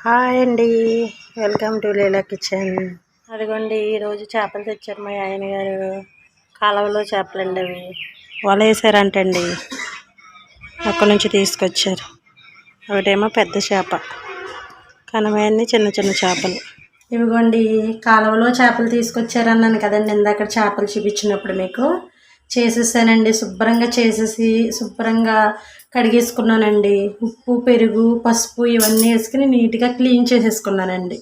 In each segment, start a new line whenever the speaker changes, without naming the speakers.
Hi అండి, welcome to Leela kitchen. అదిగోండి, ఈరోజు చేపలు తెచ్చారు మా ఆయన గారు. కాలువలో చేపలండి అవి. వల వేసారంటండి, అక్కడి నుంచి తీసుకొచ్చారు. ఒకటేమో పెద్ద చేప, కనమయన్ని చిన్న చిన్న చేపలు. ఇవిగోండి, కాలువలో చేపలు తీసుకొచ్చారన్నాను కదండి ఇందాక చేపలు చూపించినప్పుడు మీకు. చేసేసానండి, శుభ్రంగా చేసేసి శుభ్రంగా కడిగేసుకున్నానండి. ఉప్పు, పెరుగు, పసుపు ఇవన్నీ వేసుకుని నీట్గా క్లీన్ చేసేసుకున్నానండి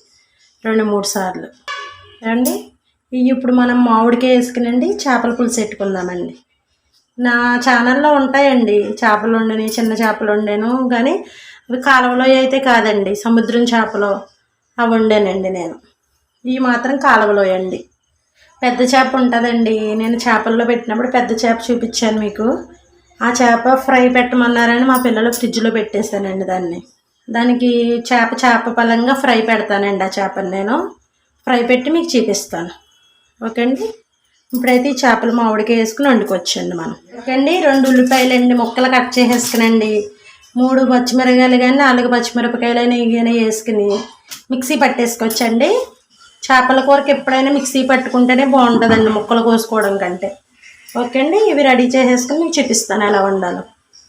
2-3 సార్లు అండి. ఇప్పుడు మనం మామిడికాయ వేసుకునండి చేపల పులుసు పెట్టుకుందామండి. నా ఛానల్లో ఉంటాయండి చేపలు వండని, చిన్న చేపలు వండాను, కానీ అవి కాలువలో అయితే కాదండి, సముద్రం చేపలు అవి వండానండి నేను. ఇవి మాత్రం కాలువలో అండి. పెద్ద చేప ఉంటుందండి, నేను చేపల్లో పెట్టినప్పుడు పెద్ద చేప చూపించాను మీకు. ఆ చేప ఫ్రై పెట్టమన్నారని మా పిల్లలు ఫ్రిడ్జ్లో పెట్టేశానండి దానికి చేప పలంగా ఫ్రై పెడతానండి. ఆ చేపని నేను ఫ్రై పెట్టి మీకు చూపిస్తాను. ఓకే అండి. ఇప్పుడైతే ఈ చేపలు మామిడికాయ వేసుకుని వండుకోవచ్చండి మనం. ఓకే అండి. 2 ఉల్లిపాయలు అండి ముక్కలు కట్ చేసేసుకునండి. 3 పచ్చిమిరపకాయలు కానీ 4 పచ్చిమిరపకాయలు అయినా వేసుకుని మిక్సీ పట్టేసుకోవచ్చండి. చేపల కూరకి ఎప్పుడైనా మిక్సీ పట్టుకుంటేనే బాగుంటుందండి ముక్కలు కోసుకోవడం కంటే. ఓకే అండి. ఇవి రెడీ చేసేసుకుని మీకు చూపిస్తాను ఎలా వండాలో.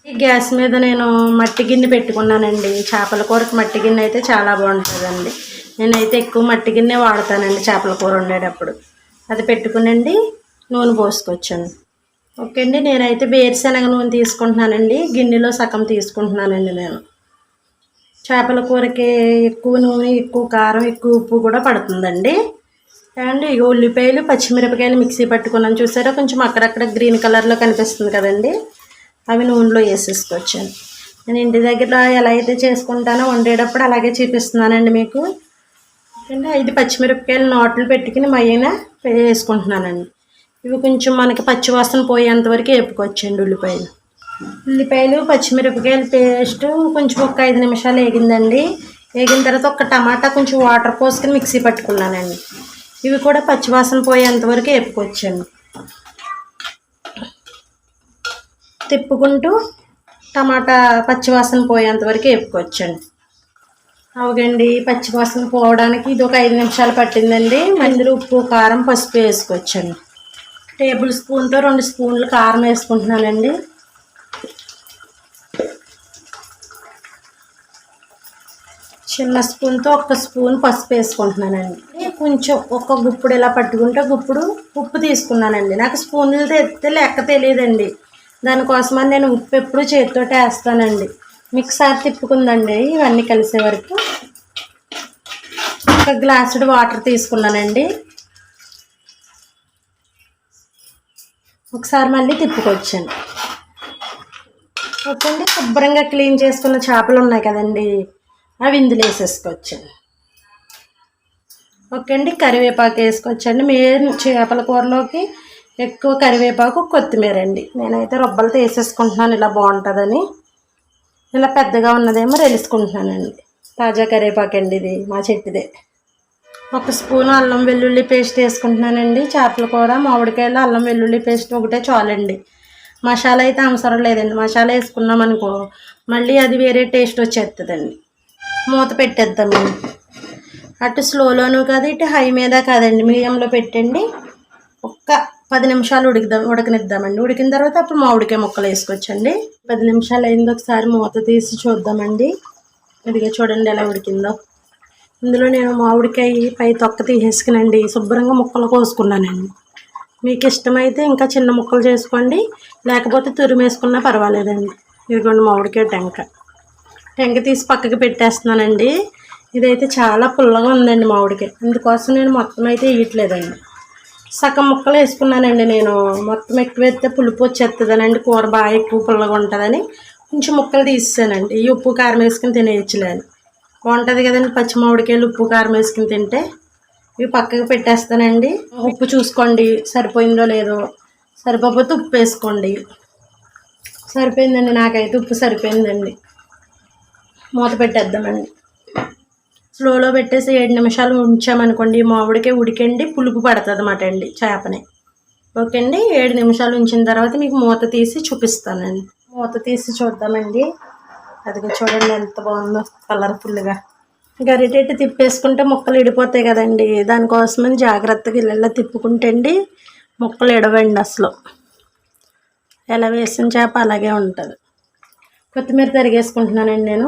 ఈ గ్యాస్ మీద నేను మట్టి గిన్నె పెట్టుకున్నానండి. చేపల కూరకి మట్టి గిన్నె అయితే చాలా బాగుంటుందండి. నేనైతే ఎక్కువ మట్టి గిన్నె వాడతానండి చేపల కూర వండేటప్పుడు. అది పెట్టుకునండి నూనె పోసుకోవచ్చండి. ఓకే అండి. నేనైతే వేరుశనగ నూనె తీసుకుంటున్నానండి, గిన్నెలో సగం తీసుకుంటున్నానండి నేను. చేపల కూరకి ఎక్కువ నూనె, ఎక్కువ కారం, ఎక్కువ ఉప్పు కూడా పడుతుందండి. అండ్ ఇక ఉల్లిపాయలు, పచ్చిమిరపకాయలు మిక్సీ పట్టుకున్నాను చూసారా, కొంచెం అక్కడక్కడ గ్రీన్ కలర్లో కనిపిస్తుంది కదండి, అవి నూనెలో వేసేసుకోవచ్చండి. నేను ఇంటి దగ్గర ఎలా అయితే చేసుకుంటానో వండేటప్పుడు అలాగే చూపిస్తున్నానండి మీకు. అంటే 5 పచ్చిమిరపకాయలు నాట్లు పెట్టుకుని మయ్యన వేసుకుంటున్నానండి. ఇవి కొంచెం మనకి పచ్చివాసన పోయేంతవరకు వేపుకోవచ్చండి. ఉల్లిపాయలు, పచ్చిమిరపకాయలు పేస్ట్ కొంచెం ఒక 5 నిమిషాలు వేగిందండి. వేగిన తర్వాత ఒక టమాటా కొంచెం వాటర్ పోసుకొని మిక్సీ పట్టుకున్నానండి. ఇవి కూడా పచ్చివాసన పోయేంతవరకు వేపుకోవచ్చండి. తిప్పుకుంటూ టమాటా పచ్చివాసన పోయేంతవరకు వేపుకోవచ్చండి. అవునండి, పచ్చివాసన పోవడానికి ఇది ఒక 5 నిమిషాలు పట్టిందండి. అందులో ఉప్పు, కారం, పసుపు వేసుకోవచ్చండి. టేబుల్ స్పూన్తో 2 స్పూన్లు కారం వేసుకుంటున్నానండి. చిన్న స్పూన్తో 1 స్పూన్ పసుపు వేసుకుంటున్నానండి. కొంచెం ఒక గుప్పుడు ఇలా పట్టుకుంటే గుప్పుడు ఉప్పు తీసుకున్నానండి. నాకు స్పూన్లు తెస్తే లెక్క తెలియదండి, దానికోసమని నేను ఉప్పు ఎప్పుడు చేతితో వేస్తానండి. మిక్సార్ తిప్పుకుందండి ఇవన్నీ కలిసే వరకు. 1 గ్లాసుడు వాటర్ తీసుకున్నానండి. ఒకసారి మళ్ళీ తిప్పుకొచ్చాను. ఓకే అండి. శుభ్రంగా క్లీన్ చేసుకున్న చేపలు ఉన్నాయి కదండి, అవి ఇందులో వేసేసుకోవచ్చండి. ఓకే అండి. కరివేపాకు వేసుకోవచ్చండి. మెయిన్ చేపల కూరలోకి ఎక్కువ కరివేపాకు, కొత్తిమీర అండి. నేనైతే రొబ్బలతో వేసేసుకుంటున్నాను, ఇలా బాగుంటుందని. ఇలా పెద్దగా ఉన్నదేమో రెలుసుకుంటున్నానండి. తాజా కరివేపాకు అండి, ఇది మా చెట్టుదే. 1 స్పూను అల్లం వెల్లుల్లి పేస్ట్ వేసుకుంటున్నానండి. చేపల కూర మామిడికాయలు అల్లం వెల్లుల్లి పేస్ట్ ఒకటే చాలండి, మసాలా అయితే అవసరం లేదండి. మసాలా వేసుకున్నామనుకో మళ్ళీ అది వేరే టేస్ట్ వచ్చేస్తుందండి. మూత పెట్టేద్దామండి. అటు స్లోలోనూ కాదు, ఇటు హై మీద కాదండి, మీడియంలో పెట్టండి. ఒక్క 10 నిమిషాలు ఉడకనిద్దామండి. ఉడికిన తర్వాత అప్పుడు మామిడికాయ ముక్కలు వేసుకోవచ్చండి. 10 నిమిషాలు అయింది, ఒకసారి మూత తీసి చూద్దామండి. ఇదిగా చూడండి ఎలా ఉడికిందో. ఇందులో నేను మామిడికాయ పై తొక్క తీసేసుకునండి శుభ్రంగా ముక్కలు కోసుకున్నానండి. మీకు ఇష్టమైతే ఇంకా చిన్న ముక్కలు చేసుకోండి, లేకపోతే తురిమేసుకున్నా పర్వాలేదండి. ఇదిగోండి మామిడికాయ టెంక తీసి పక్కకి పెట్టేస్తున్నానండి. ఇదైతే చాలా పుల్లగా ఉందండి మామిడికాయ, అందుకోసం నేను మొత్తం అయితే వేయట్లేదండి. సగం ముక్కలు వేసుకున్నానండి నేను. మొత్తం ఎక్కువ వేస్తే పులుపు వచ్చేస్తుందనండి, కూర బాగా ఎక్కువ పుల్లగా ఉంటుందని కొంచెం ముక్కలు తీసేసానండి. ఈ ఉప్పు కారం వేసుకుని తినేయచ్చులేని బాగుంటుంది కదండి, పచ్చి మామిడికాయలు ఉప్పు కారం వేసుకుని తింటే. ఇవి పక్కకి పెట్టేస్తానండి. ఉప్పు చూసుకోండి సరిపోయిందో లేదో, సరిపోతే ఉప్పు వేసుకోండి. సరిపోయిందండి, నాకైతే ఉప్పు సరిపోయిందండి. మూత పెట్టేద్దామండి. స్లోలో పెట్టేసి 7 నిమిషాలు ఉంచామనుకోండి మామిడికాయ ఉడికండి, పులుపు పడుతుంది అన్నమాట అండి చేపని. ఓకే అండి. 7 నిమిషాలు ఉంచిన తర్వాత మీకు మూత తీసి చూపిస్తానండి. మూత తీసి చూద్దామండి. అదిగో చూడండి ఎంత బాగుందో కలర్ఫుల్గా. గరిటెట్టి తిప్పేసుకుంటే ముక్కలు ఇడిపోతాయి కదండి, దానికోసమని జాగ్రత్తగా ఇలా తిప్పుకుంటే అండి ముక్కలు ఇడవండి. అసలు ఎలా వేసిన చేప అలాగే ఉంటుంది. కొత్తిమీర తరిగేసుకుంటున్నానండి నేను.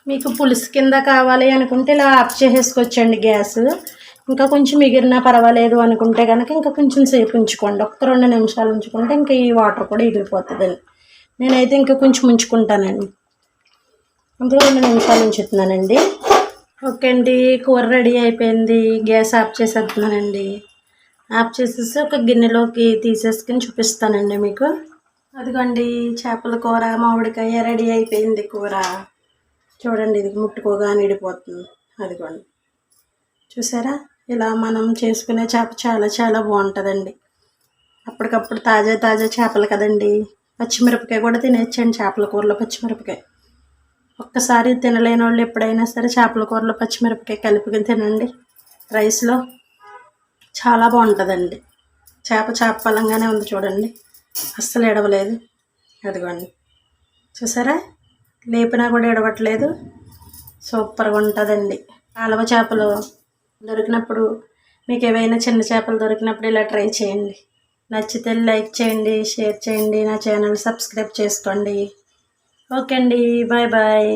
మీకు పులుసు కింద కావాలి అనుకుంటే ఇలా ఆఫ్ చేసేసుకోవచ్చండి గ్యాస్. ఇంకా కొంచెం మిగిలినా పర్వాలేదు అనుకుంటే కనుక ఇంకా కొంచెం సేపు ఉంచుకోండి. 1-2 నిమిషాలు ఉంచుకుంటే ఇంకా ఈ వాటర్ కూడా ఎగిరిపోతుందండి. నేనైతే ఇంకా కొంచెం ఉంచుకుంటానండి. ఇంకా 2 నిమిషాలు ఉంచుతున్నానండి. ఓకే అండి, కూర రెడీ అయిపోయింది. Gas off చేసేస్తున్నానండి. ఆఫ్ చేసేసి ఒక గిన్నెలోకి తీసేసుకుని చూపిస్తానండి మీకు. అదిగోండి, చేపల కూర మామిడికాయ రెడీ అయిపోయింది. కూర చూడండి, ఇది ముట్టుకోగానే ఇడిపోతుంది. అదిగోండి, చూసారా? ఇలా మనం చేసుకునే చేప చాలా చాలా బాగుంటుందండి. అప్పటికప్పుడు తాజా తాజా చేపలు కదండి. పచ్చిమిరపకాయ కూడా తినేచ్చండి చేపల కూరలో. పచ్చిమిరపకాయ ఒక్కసారి తినలేని వాళ్ళు ఎప్పుడైనా సరే చేపల కూరలో పచ్చిమిరపకాయ కలుపుకొని తినండి రైస్లో. చాలా బాగుంటుందండి. చేప పలంగానే ఉంది చూడండి, అస్సలు ఎడవలేదు. అదిగోండి, చూసారా? లేపినా కూడా ఎడవట్లేదు. సూపర్గా ఉంటుందండి. కాలువ చేపలు దొరికినప్పుడు, మీకు ఏవైనా చిన్న చేపలు దొరికినప్పుడు ఇలా ట్రై చేయండి. నచ్చితే లైక్ చేయండి, షేర్ చేయండి, నా ఛానల్ సబ్స్క్రైబ్ చేసుకోండి. ఓకే అండి, బాయ్ బాయ్.